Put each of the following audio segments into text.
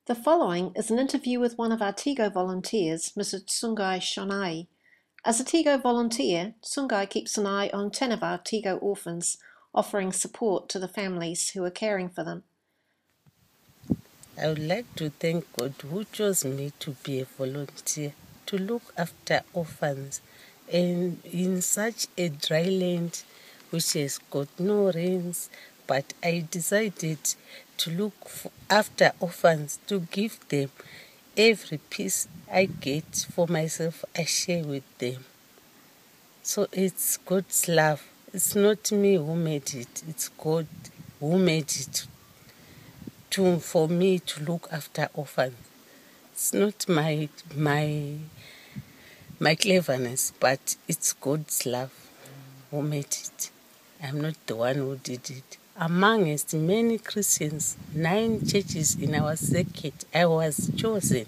The following is an interview with one of our TIGO volunteers, Mr. Tsungai Shonai. As a TIGO volunteer, Tsungai keeps an eye on 10 of our TIGO orphans, offering support to the families who are caring for them. I would like to thank God who chose me to be a volunteer to look after orphans and in such a dry land which has got no rains, but I decided to look after orphans, to give them every piece I get for myself, I share with them. So it's God's love. It's not me who made it, it's God who made it for me to look after orphans. It's not my cleverness, but it's God's love who made it. I'm not the one who did it. Amongst many Christians, 9 churches in our circuit, I was chosen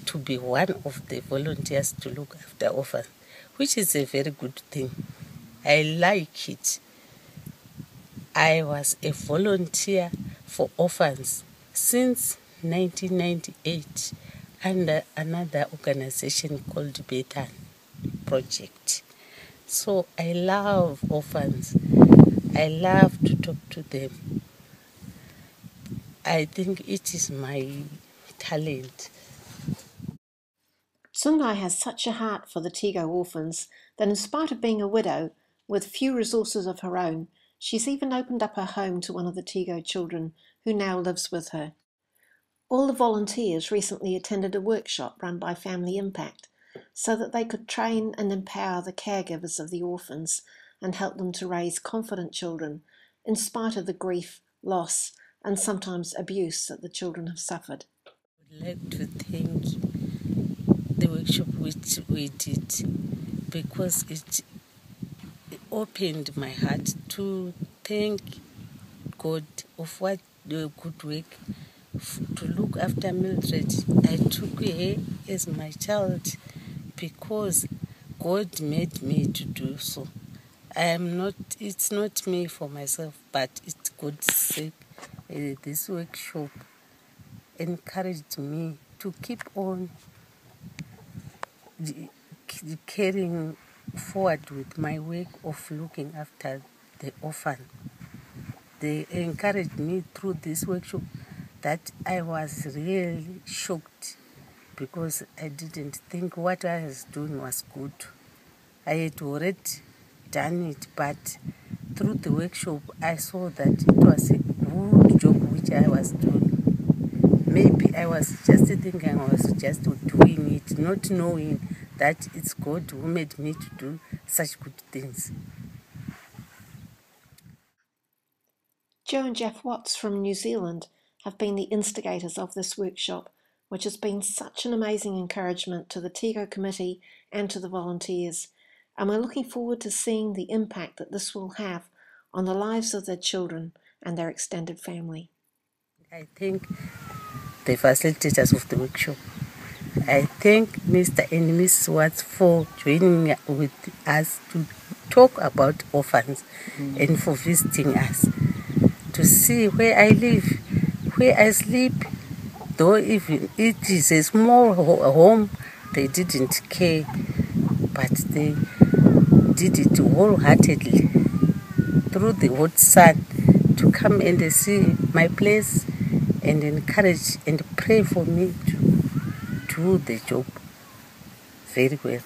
to be one of the volunteers to look after orphans, which is a very good thing. I like it. I was a volunteer for orphans since 1998 under another organization called Bethan Project. So I love orphans. I love to talk to them. I think it is my talent. Tsungai has such a heart for the TIGO orphans that in spite of being a widow, with few resources of her own, she's even opened up her home to one of the TIGO children who now lives with her. All the volunteers recently attended a workshop run by Family Impact so that they could train and empower the caregivers of the orphans and help them to raise confident children in spite of the grief, loss, and sometimes abuse that the children have suffered. I would like to thank the workshop which we did because it opened my heart to thank God of what the good work to look after Mildred. I took her as my child because God made me to do so. It's not me for myself, but it's God's sake. This workshop encouraged me to keep on carrying forward with my work of looking after the orphan. They encouraged me through this workshop that I was really shocked because I didn't think what I was doing was good. I had already done it, but through the workshop I saw that it was a good job which I was doing. Maybe I was just thinking I was just doing it, not knowing that it's God who made me to do such good things. Joe and Jeff Watts from New Zealand have been the instigators of this workshop, which has been such an amazing encouragement to the TIGO committee and to the volunteers, and we're looking forward to seeing the impact that this will have on the lives of their children and their extended family. I thank the facilitators of the workshop. I thank Mr. and Mrs. Watts for joining with us to talk about orphans and for visiting us to see where I live, where I sleep. Though even it is a small home, they didn't care, but they did it wholeheartedly through the hot sun to come and see my place and encourage and pray for me to do the job very well.